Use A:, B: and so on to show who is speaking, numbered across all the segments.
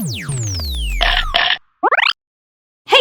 A: Hey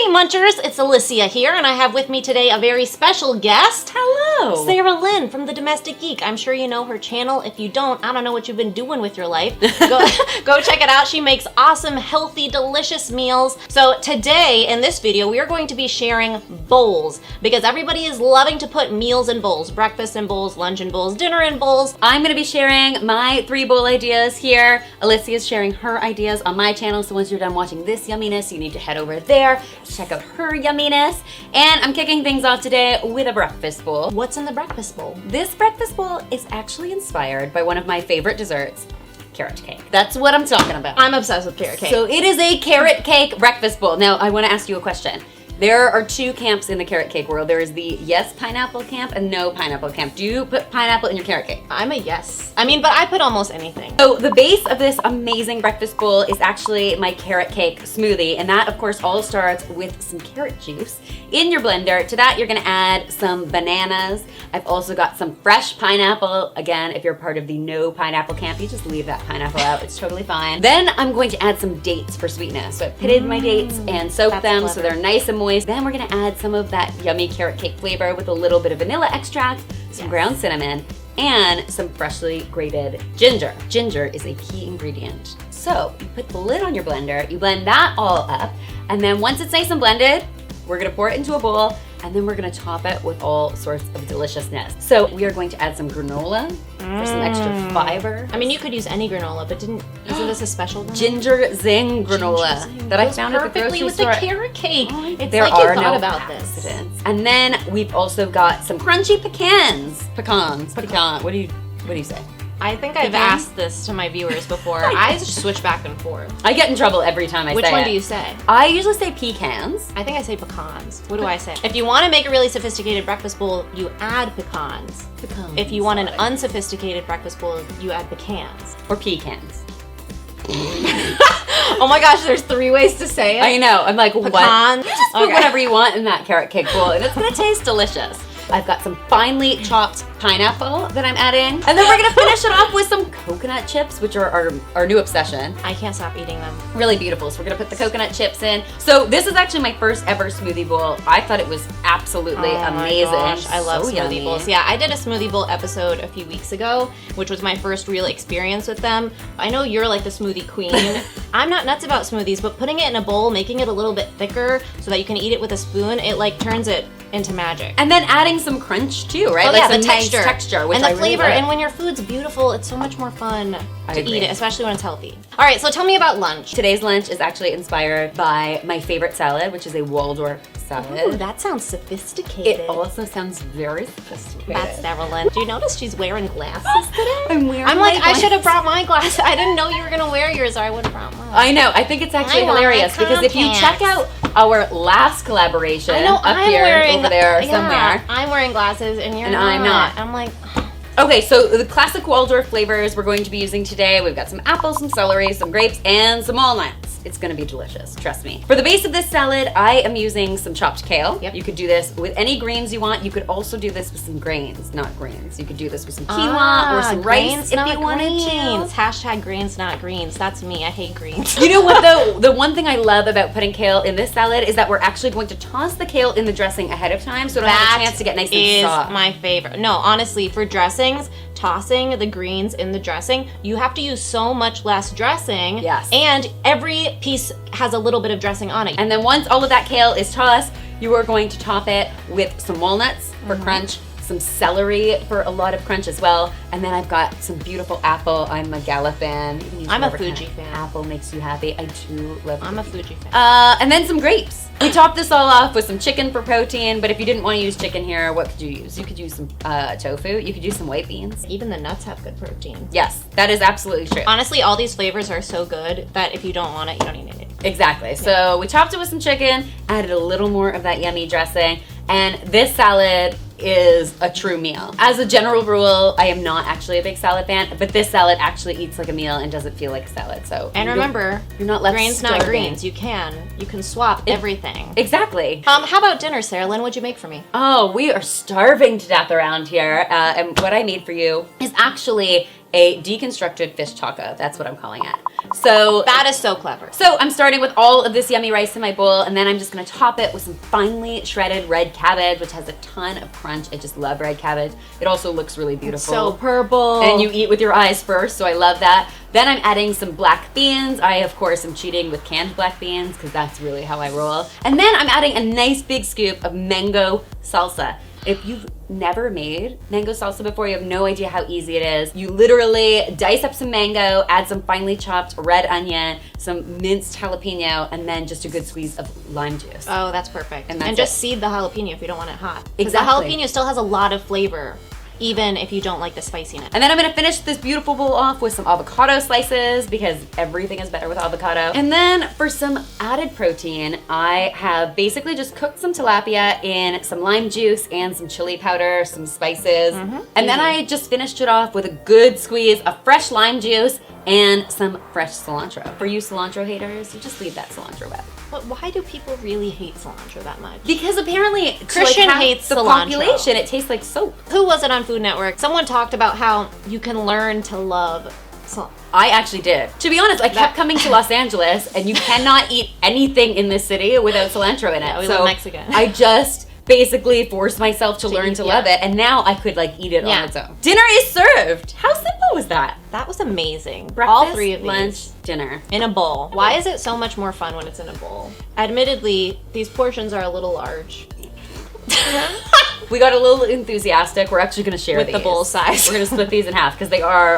A: Munchers, it's Alyssia here, and I have with me today a very special guest.
B: Hello!
A: Sarah Lynn from the Domestic Geek. I'm sure you know her channel. If you don't, I don't know what you've been doing with your life. Go check it out. She makes awesome, healthy, delicious meals. So today, in this video, we are going to be sharing bowls, because everybody is loving to put meals in bowls. Breakfast in bowls, lunch in bowls, dinner in bowls.
B: I'm gonna be sharing my 3 bowl ideas here. Alyssia is sharing her ideas on my channel, so once you're done watching this yumminess, you need to head over there, check out her yumminess. And I'm kicking things off today with a breakfast bowl.
A: What's in the breakfast bowl?
B: This breakfast bowl is actually inspired by one of my favorite desserts, carrot cake. That's what I'm talking about.
A: I'm obsessed with carrot cake.
B: So it is a carrot cake breakfast bowl. Now, I wanna ask you a question. There are 2 camps in the carrot cake world. There is the yes pineapple camp and no pineapple camp. Do you put pineapple in your carrot cake?
A: I'm a yes. I mean, but I put almost anything.
B: So the base of this amazing breakfast bowl is actually my carrot cake smoothie, and that of course all starts with some carrot juice in your blender. To that you're gonna add some bananas. I've also got some fresh pineapple. Again, if you're part of the no pineapple camp, you just leave that pineapple out, it's totally fine. Then I'm going to add some dates for sweetness. So I pitted my dates and soaked them so they're nice and moist. Then we're gonna add some of that yummy carrot cake flavor with a little bit of vanilla extract, some ground cinnamon, and some freshly grated ginger. Ginger is a key ingredient. So you put the lid on your blender, you blend that all up, and then once it's nice and blended, we're gonna pour it into a bowl, and then we're gonna top it with all sorts of deliciousness. So we are going to add some granola for some extra fiber.
A: I mean, you could use any granola, but isn't this a special granola?
B: Ginger zing granola
A: Ginger zing.
B: that I
A: Goes
B: found at the
A: perfectly
B: grocery
A: with
B: store.
A: the carrot cake. It's
B: There
A: like
B: are
A: you thought
B: no
A: about this.
B: accidents. And then we've also got some crunchy pecans. Pecan. What do you say?
A: I think I've asked this to my viewers before. I just switch back and forth.
B: I get in trouble every time I say it.
A: Which one do you say?
B: I usually say pecans.
A: I think I say pecans. What do I say? If you want to make a really sophisticated breakfast bowl, you add pecans.
B: Pecans.
A: If you want an unsophisticated breakfast bowl, you add pecans.
B: Or pecans.
A: Oh my gosh, there's 3 ways to say it.
B: I know. I'm like, what?
A: Pecans.
B: You just put whatever you want in that carrot cake bowl, and it's gonna taste delicious. I've got some finely chopped pineapple that I'm adding. And then we're gonna finish it off with some coconut chips, which are our new obsession.
A: I can't stop eating them.
B: Really beautiful. So we're gonna put the coconut chips in. So this is actually my first ever smoothie bowl. I thought it was absolutely amazing.
A: My gosh, I love
B: So
A: smoothie
B: yummy.
A: bowls. Yeah, I did a smoothie bowl episode a few weeks ago, which was my first real experience with them. I know you're like the smoothie queen. I'm not nuts about smoothies, but putting it in a bowl, making it a little bit thicker so that you can eat it with a spoon, it like turns it into magic.
B: And then adding some crunch too, right?
A: Oh,
B: like
A: yeah,
B: some
A: the
B: nice
A: texture.
B: texture, which
A: and the
B: I really
A: flavor.
B: like.
A: And when your food's beautiful, it's so much more fun
B: I
A: to
B: agree.
A: eat it, especially when it's healthy. All right, so tell me about lunch.
B: Today's lunch is actually inspired by my favorite salad, which is a Waldorf salad.
A: Ooh, that sounds sophisticated.
B: It also sounds very sophisticated.
A: That's Sarah Lynn. Do you notice she's wearing glasses today?
B: I'm wearing
A: I'm like,
B: my
A: I should have
B: glasses.
A: brought my glasses. I didn't know you were gonna wear yours, or I would have brought mine.
B: I know. I think it's actually
A: I want my
B: hilarious because if you check
A: contacts.
B: out our last collaboration
A: I know,
B: up
A: I'm
B: here,
A: wearing,
B: over there,
A: yeah,
B: somewhere.
A: I'm wearing glasses and you're
B: And
A: not.
B: I'm not.
A: I'm like,
B: Okay, so the classic Waldorf flavors we're going to be using today. We've got some apples, some celery, some grapes, and some walnuts. It's gonna be delicious, trust me. For the base of this salad, I am using some chopped kale.
A: Yep.
B: You could do this with any greens you want. You could also do this with some grains, not greens. You could do this with some quinoa or some rice
A: greens,
B: if
A: not
B: you wanted
A: greens.
B: to.
A: Hashtag greens, not greens. That's me. I hate greens.
B: You know what though? The one thing I love about putting kale in this salad is that we're actually going to toss the kale in the dressing ahead of time so it'll have a chance to get nice and
A: is
B: soft.
A: my favorite. No, honestly, for dressings, tossing the greens in the dressing, you have to use so much less dressing.
B: Yes.
A: And every piece has a little bit of dressing on it.
B: And then once all of that kale is tossed, you are going to top it with some walnuts for crunch, some celery for a lot of crunch as well, and then I've got some beautiful apple. I'm a Gala fan. You can use
A: I'm a
B: whatever
A: Fuji
B: kind of
A: fan.
B: Apple makes you happy. I do love
A: I'm a Fuji fan.
B: And then some grapes. We topped this all off with some chicken for protein, but if you didn't want to use chicken here, what could you use? You could use some tofu. You could use some white beans.
A: Even the nuts have good protein.
B: Yes, that is absolutely true.
A: Honestly, all these flavors are so good that if you don't want it, you don't need it.
B: Exactly. So we topped it with some chicken, added a little more of that yummy dressing, and this salad is a true meal. As a general rule, I am not actually a big salad fan, but this salad actually eats like a meal and doesn't feel like a salad. So
A: And remember,
B: you're not left
A: grains, not
B: starving.
A: greens. You can swap everything.
B: Exactly.
A: How about dinner, Sarah Lynn? What'd you make for me?
B: Oh, we are starving to death around here. And what I made for you is actually a deconstructed fish taco. That's what I'm calling it. So
A: That is so clever.
B: So I'm starting with all of this yummy rice in my bowl, and then I'm just gonna top it with some finely shredded red cabbage, which has a ton of crunch. I just love red cabbage. It also looks really beautiful.
A: So purple.
B: And you eat with your eyes first, so I love that. Then I'm adding some black beans. I, of course, am cheating with canned black beans because that's really how I roll. And then I'm adding a nice big scoop of mango salsa. If you've never made mango salsa before, you have no idea how easy it is. You literally dice up some mango, add some finely chopped red onion, some minced jalapeno, and then just a good squeeze of lime juice.
A: Oh, that's perfect.
B: And that's
A: And just seed the jalapeno if you don't want it hot. 'Cause
B: Exactly.
A: The jalapeno still has a lot of flavor, even if you don't like the spiciness.
B: And then I'm gonna finish this beautiful bowl off with some avocado slices because everything is better with avocado. And then for some added protein, I have basically just cooked some tilapia in some lime juice and some chili powder, some spices. And then I just finished it off with a good squeeze of fresh lime juice and some fresh cilantro. For you cilantro haters, you just leave that cilantro wet.
A: But why do people really hate cilantro that much?
B: Because apparently
A: Christian
B: half
A: hates
B: the
A: cilantro.
B: population, it tastes like soap.
A: Who was it on Food Network? Someone talked about how you can learn to love cilantro.
B: I actually did. To be honest, I kept coming to Los Angeles, and you cannot eat anything in this city without cilantro in it.
A: Yeah, we live Mexican.
B: I just basically forced myself to learn
A: eat,
B: to love it, and now I could like eat it on its own. Dinner is served. How simple was that?
A: That was amazing.
B: Breakfast,
A: All three of these.
B: lunch, dinner.
A: In a bowl. Why is it so much more fun when it's in a bowl? Admittedly, these portions are a little large.
B: We got a little enthusiastic. We're actually going to share
A: With
B: these.
A: the bowl size.
B: We're going to split these in half because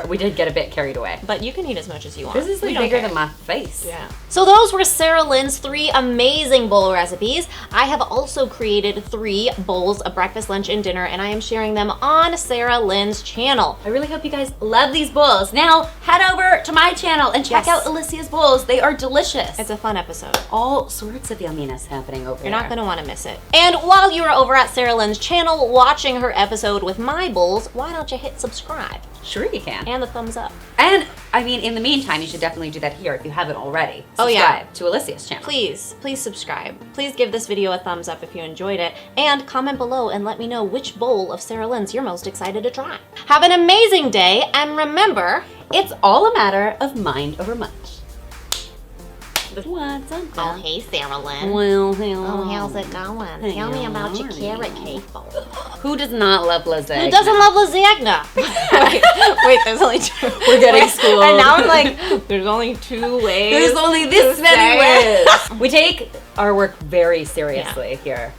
B: we did get a bit carried away.
A: But you can eat as much as you want.
B: This is
A: We
B: like
A: don't
B: bigger
A: care.
B: than my face.
A: Yeah. So those were Sarah Lynn's 3 amazing bowl recipes. I have also created 3 bowls of breakfast, lunch, and dinner, and I am sharing them on Sarah Lynn's channel.
B: I really hope you guys love these bowls. Now, head over to my channel and check out Alyssia's bowls. They are delicious.
A: It's a fun episode.
B: all sorts of yumminess happening over there.
A: You're not going to want to miss it. And while you are over at Sarah Lynn's channel watching her episode with my bowls, why don't you hit subscribe
B: Sure you can.
A: and the thumbs up?
B: And, I mean, in the meantime, you should definitely do that here if you haven't already.
A: Oh, yeah.
B: Subscribe to Alyssia's channel.
A: Please subscribe. Please give this video a thumbs up if you enjoyed it, and comment below and let me know which bowl of Sarah Lynn's you're most excited to try. Have an amazing day, and remember,
B: It's all a matter of mind over much. What's up,
A: oh hey Sarah Lynn.
B: Well, hello.
A: Oh, how's it going? Tell me about your carrot cake bowl.
B: Who does not love lasagna?
A: Who doesn't love lasagna? wait, there's only 2.
B: We're getting schooled.
A: And now I'm like, there's only 2 ways.
B: There's only this
A: to
B: many
A: say it.
B: ways. We take our work very seriously here.